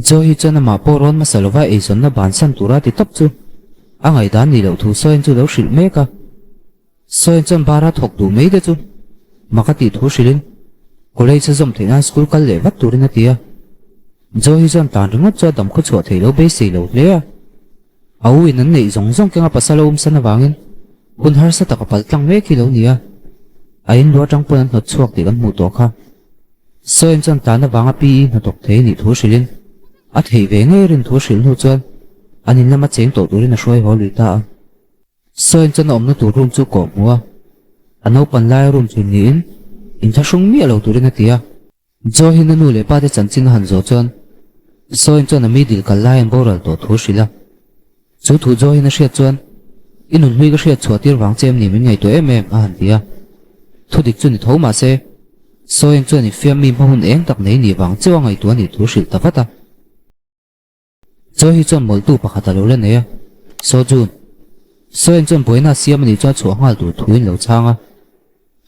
Zo hi chuan ama poron masalova eizon na ban san tura ti top chu angai dan ni lo thu soin chu lo hrilh mek a soin chuan bara thok du mai de chu makati thu hrilin college zom theina school kal le wat turin atia zo hi chuan tan ringot chu dam khu chhuat thei lo be sei lo hle a au in an nei zong zong kenga pasalo san awangin hun har sa taka paltlang me ki lo nia ain lo tang pon hot chuak ti kan mu to kha soin chuan tan awanga pi na tok thei ni thu hrilin a thei ve nge rin thu hril nu chuan anin lama cheng to turin a hruai ho luita a soin chuan omna tur room chu ko mua ano pan lai room chu ni in tha hrung mi alo turin atia zo hi na nu le pa te chanchin han zo chuan soin chuan a middle kal lai an boral to thu hrila chu thu zo hi na hriat chuan inun hui ka hriat chhuatir wang chem ni min ngai to em a han tia thu dik chu ni thoma se soin chuan ni fiam mi mahun eng tak nei ni wang chewa ngai to ni thu hril tawata zo hi chuan mol tu pakhat alo le neya so jun soin chuan boina siam ni chuan chuang ngal tur thuin lo changa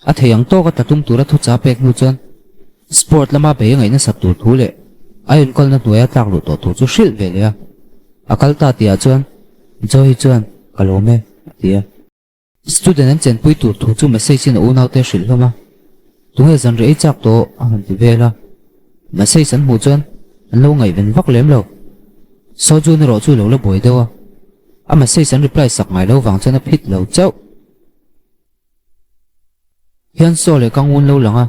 a theiang to ka tatum tura thu cha pek nu chuan sport lama be ngai na sak tur thu le ain kol na tuya tak lu to thu chu hril ve le a akal ta tia chuan zo hi chuan kalome tia student an chen pui tur thu chu message in unau te hril hloma tunge zan rei chak to a han ti vela message an mu chuan an lo ngai ven vak lem lo so chu ni ro chu lo la boi dewa a message an reply sak ngai lo wang chuan a phit lo chau hian so le kang un lo langa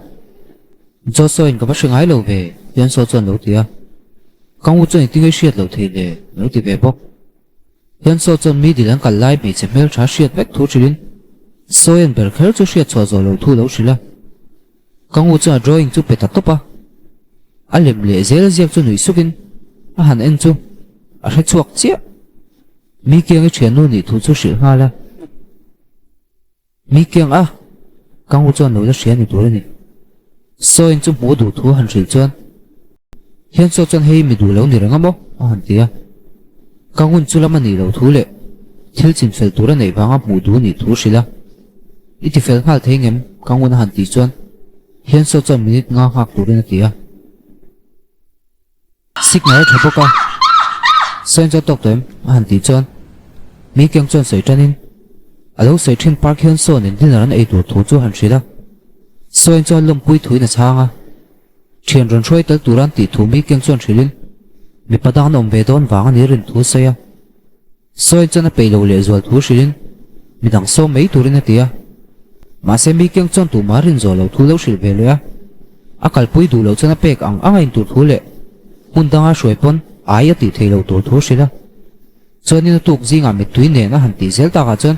zo so in ka ba hringai lo ve hian so chuan lo tia kang u chuan tingai hriat lo thei le lo ti ve bok hian so chuan mi dilang kal lai me che mel tha hriat vek thu thrilin so en ber kher chu hriat chho zo lo thu lo hrila kang u chuan drawing chu peta topa a lem le zel ziak chu nui sukin a han en chu a hre chuak chia mi kiang e thian nu ni thu chu hril nga la mi kiang a kang u chuan lo la hrian ni tur ani so in chu mu du thu han hril chuan hian so chuan hei mi du lo ni ranga mo a han tia kang un chu lama ni lo thu le thil chin fel tur a nei wanga mu du ni thu hrila iti fel ngal thei ngem kang un han ti chuan hian so chuan minute nga hak turin atia signal thapoka soin cho tok tem han ti chuan mi kyang chuan soi tanin alo soi thin park hian so nin dinar an ei tur thu chu han hrila soin cho lom pui thui na changa thian ron hroi tal turan ti thu mi kyang chuan thrilin mi padang om ve don wang ani rin thu soya soin chona peilo le zual thu hrilin midang so mei turin atia ma se mi kyang chuan tu marin zo lo thu lo hril ve le a akal pui du lo chona pek ang angain tur thu le mundanga hruai pon ai ati thei lo tur thu hrila chuanin tuk zinga mi tui ne na han ti zel taka chuan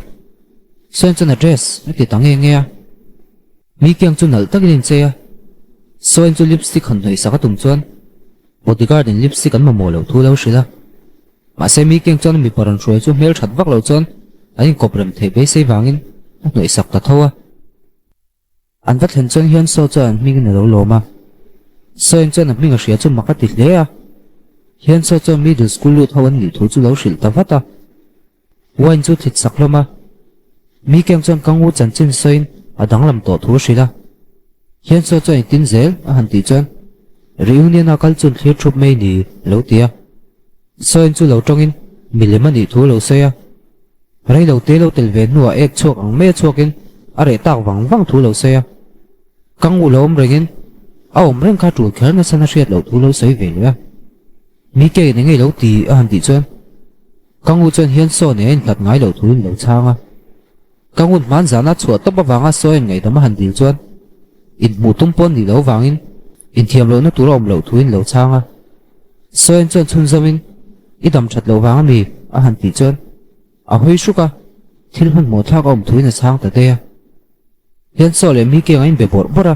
soin chona dress ti tange nge a mi kyang chu nal takin che a soin chu lipstick han hnoi saka tum chuan bodyguard in lipstick an mamo lo thu lo hrila ma se mi kyang chuan mi paran hruai chu hmel that vak lo chuan anin koprem thei be sei wangin a hnoi sak ta thowa an vat hlen chuan hian so chuan hming in lo loma soin chuan a hming a hria chu makati hle a hian so chuan middle school lut ho an ni thu chu lo hril ta vata wain chu thit sak hloma mi kyang chuan kang u chan chin soin a danglam to thu hrila hian so chuan tin zel a han ti chuan reunion a kal chun thlir thup mai ni lo tia soin chu lo tongin milem ani thu lo seya rei lo te lo tel ve nuwa ek chok ang me chokin a re tak wang wang thu lo seya kang u lo om rengin a om reng kha tul kher na sana hriat lo thu lo sei ve le mi ke ni ngei lo ti a han ti chuan kang u chuan hian so ne in hlat ngai lo thu lo changa kang un man zana chhuat topa wanga soin ngai dama han dil chuan in mu tum pon ni lo wangin in thiam lo na tur om lo thuin lo changa soin chuan chun zamin i dam that lo wanga mi a han ti chuan a hoi shuka thil hun mo thak om thuin a chang ta te hian so le mi ke ngai be bor bora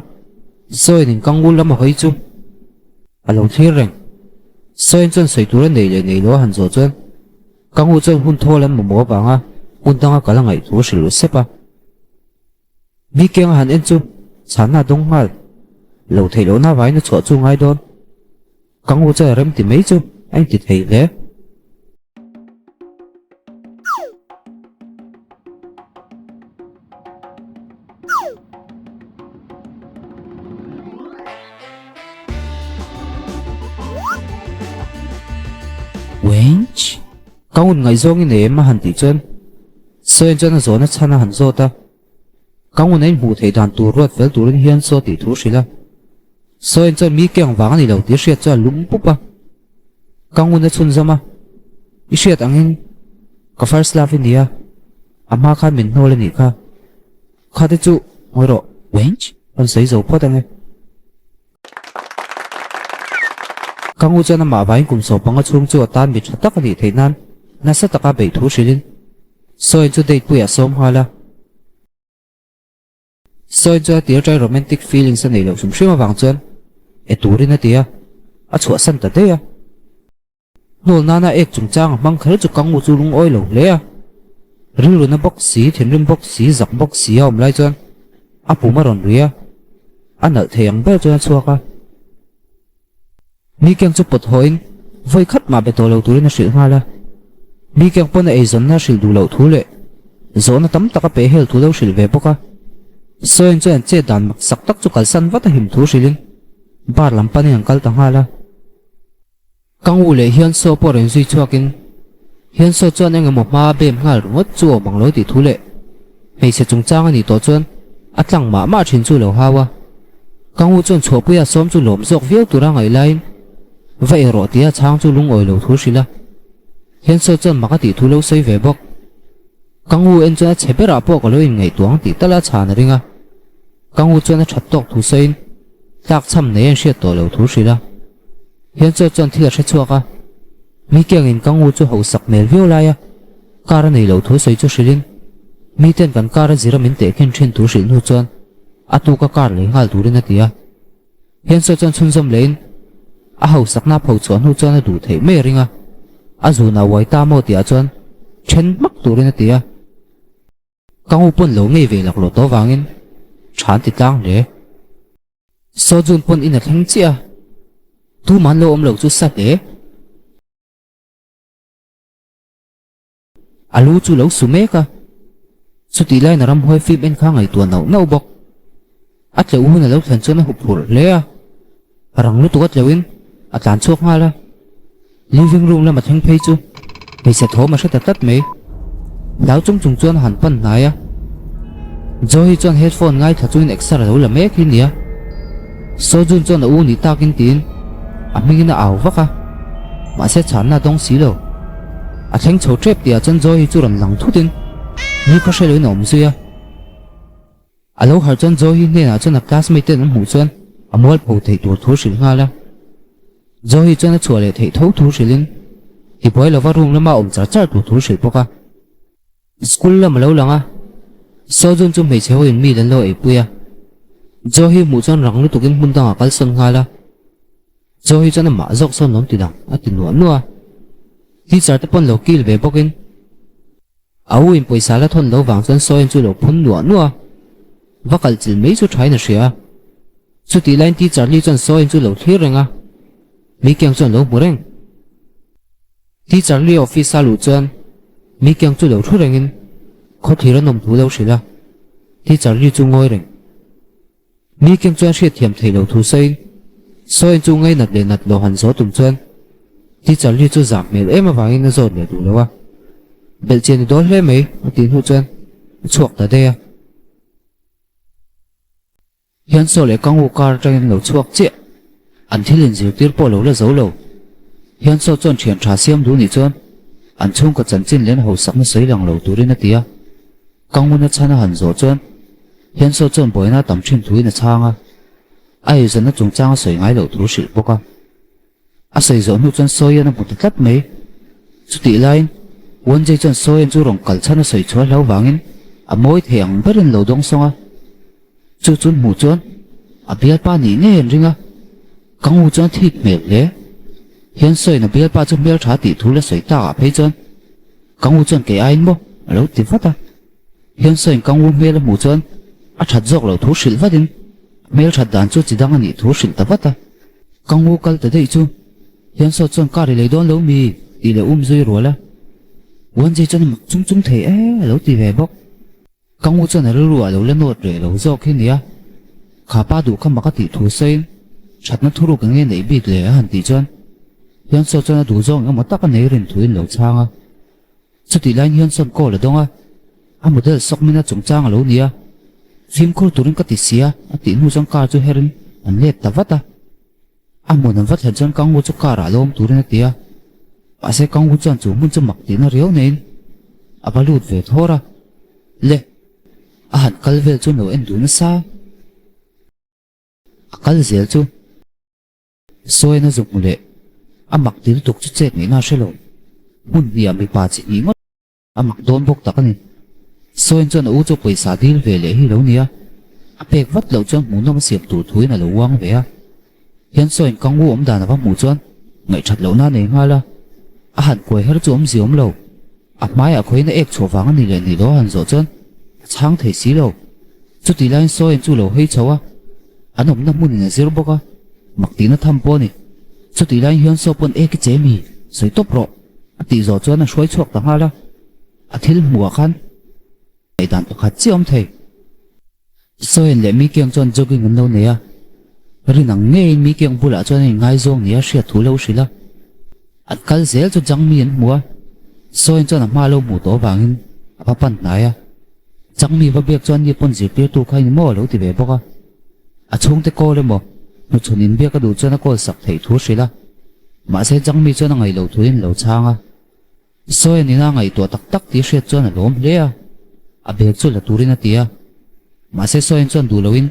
soin in kang ul lama hoi chu a lo thlir reng soin chuan soi tur nei le nei lo han zo chuan kang u chuan hun tholan mo mo wanga hun tanga kala ngai thu hrilu sepa mi ke han en chu chana dong ngal lo thei lo na vai na chho chu ngai don kang u cha rem ti mei chu anh ti thei le Kang un ngai zong in em han ti chuan soin chuan a zona chana han zota kang un ein mu thei dan tur ruat fel turin hian so ti thu hrila soin chuan mi keng wang ani lo ti hriat chuan lum pupa kang un a chun zama i hriat angin ka first love india ama khan min hnol ani kha khate chu ngoro wench an sei zo phot ange kang u chuan ma vain kum so panga chung chu tan mi thatak ani theinan na sa taka be thu hrilin soin chu date puya som hala soin chu tir trai romantic feelings ani lo sum shima wang chuan e turin atia a chua san ta te ya nol nana ek chung chang mang khar chu kang u chu lung oi lo le a ring lu na box si thin rim box si zak box si om lai chuan a pu ma ron ria anal theyang be chuan chuaka mi keng chu pot hoin voi khat ma be to lo turin a hril hala mi keng pon a zon na hril du lo thu le zona tam taka pe hel thu lo hril ve boka soin chuan che dan mak sak tak chu kal san wat a him thu hrilin bar lam pani ang kal ta hala kang u le hian so por en zui chuakin hian so chuan engemaw ma bem ngal rungot chu bang lo ti thu le mei se chung chang ani to chuan atlang ma ma thin chu lo hawa kang u chuan chhopuya som chu lom zok viau tura ngai lain vai ro tia chang chu lung oi lo thu hrila hian so chuan maka ti thu lo sei ve bok kang u en chuan chepera po ko lo in ngei tuang ti tala chhan ringa kang u chuan a that tok thu sein tak cham nei an hriat to lo thu hrila hian so chuan thil a hre chuaka mi keng in kang u chu ho sak mel viau laia kar nei lo thu sei chu hrilin mi ten kan kar ziramin te khen thin thu hril nu chuan atu ka kar le ngal turin atia hian so chuan chunzom lein a ho sakna pho chuan hu chuan a du thei me ringa a zuna wai ta mo tia chuan then mak turin atia kang u pon lo ngei ve lak lo to wangin than ti tlang le so jun pon in a thleng chia tu man lo om lo chu sat e alu chu lo sume ka chu ti lai na ram hoi phim en kha ngai tu nau nau bok at le u na lo thlan chuan a hu phur le a rang lu tu at lewin atlan chok ngala living room la ma theng phei chu me se tho ma hre tat me lau chung chung chuan han pan naya zo hi chuan headphone ngai tha chuin extra lo la mek hi nia so jun chuan u ni takin tin a mingin a aw vaka ma se chan na dong si lo a theng chho trep tia chuan zo hi chu ran lang thutin ni ka hre loin om zuya alo har chuan zo hi ne na chuan a classmate ten mu chuan a mol pho thei tur thu hril ngala zo hi chuan a chhuale thei tho thu hrilin hi boy lova room lama om char char tu thu hril poka school lam lo langa so jun chu mei cheu in mi dan lo e puya zo hi mu chuan rang lu tukin mun danga kal son ngala zo hi chuan ma zok son nom ti dang a ti nuam nuwa hi char te pon lo kil ve bokin au in poisa la thon lo wang chuan so in chu lo phun nuwa nuwa vakal chil mei chu thai na hria chu ti line ti char li chuan so in chu lo thlir renga mi kyang chuan lo mureng ti char li office alu chuan mi kyang chu lo thu rengin kho thira nom thu lo hrila ti char li chu ngoi reng mi kyang chuan hriat thiam thei lo thu sein so in chu ngai nat le nat lo han zo tum chuan ti char li chu zam mel em awangin a zon le du lowa bel chen dol hle mai tin hu chuan chuak ta de hian so le kang u kar tangin lo chuak che an thilin zir tir po lo la zo lo hian so chuan thian tha siam du ni chuan an chung ka chan chin len ho sak na sei lang lo turin atia kang un a chana han zo chuan hian so chuan boina tam thin thuin a changa ai zana chung chang soi ngai lo thu hril boka a sei zo nu chuan soyan a mut tlat mai chuti line won jai chuan soyan chu rong kal chana soi chhual lo wangin a moi theng berin lo dong songa chu chun mu chuan a bial pa ni nge en ringa kang u chuan thik mel le hian soi na bial pa chu mel tha ti thu la soi ta a phei chuan kang u chuan ke ain mo lo ti fata hian soi kang u mel mu chuan a that jok lo thu hril vadin mel that dan chu chidang ani thu hril ta vata kang u kal ta dei chu hian so chuan ka ri le don lo mi ti le zui rola won jai chuan mak chung chung thei e lo ti ve bok kang u chuan a ru a lo la not re lo zok hi nia kha pa du kha maka ti thu sein that na thuru ka nge nei bik le han ti chuan hian so chuan a du zong emaw taka nei rin thuin lo changa chuti line hian son ko la donga a model sokmina chungchang alo nia phim khur turin ka ti sia ati nu jang kar chu herin an let tawata amon an vat han kangwu chu kara lom turin atia ase kangwu chan chu mun chu mak ti na riau nein abalut ve thora le a han kalvel chu no en du na sa akal zel chu soina zumule amak til tuk chu chek ni na shelo mun nia mi pa chi ngot amak don bok takani soin chon u chu paisa dil ve le hi lo nia apek vat lo chon mu nom siap tu thui na lo wang ve a hian soin kangwu om da na wa mu chon ngai that lo na ne nga la a han koi her chu om ziom lo a mai a khoi na ek chowang ani le ni lo han zo chon chang thei si lo chu ti lain soin chu lo hei chawa anom na mun na zero boka makti na tham po ni chu ti lain hian so pon ek che mi soi top ro ati zo chon na shoi chok ta nga la a thil muwa khan ai dan to khat chi om thei soin le mi kyang chon jogging an lo ne ya ri nang nge mi kyang bula chon ngai zong nia hria thu lo shila at kal zel chu jang mi an muwa soin chon a ma lo mu to wangin a pan na ya jang mi ba bek chon ni pon ji pe tu khai ni mo lo ti be boka a chung te ko le mo nu chunin bek ka du chon a kol sak thei thu shila ma se jang mi chon ngai lo thuin lo changa soin ni na ngai to tak tak ti hriat chon a lom le a bek chu la turin atia ma se soin chon du loin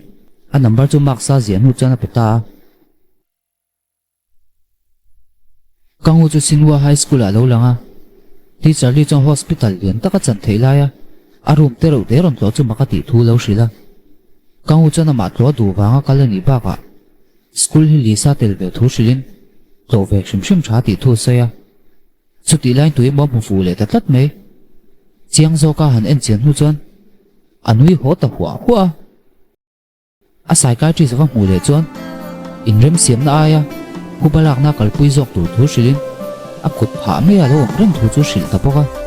a number chu mak sa zian hu chon a peta kanghu chu Sinwa High School a lo langa teacher li chon hospital lian taka chan theila ya a room te ro de ron to chu makati thu lo shila kanghu chon a ma tlo du wanga kalani ba ka school hi li sa tel ve thu shilin to ve shim shim tha ti thu sa ya chuti line tu mo mu fu le ta tat me chiang zo ka han en chen hu chon anui ho ta hua hua a psychiatrist wa mu le chon in rem siam na aya hu balak na kal pui zok tu thu shilin a kut pha me a lo rem thu chu shil ta poka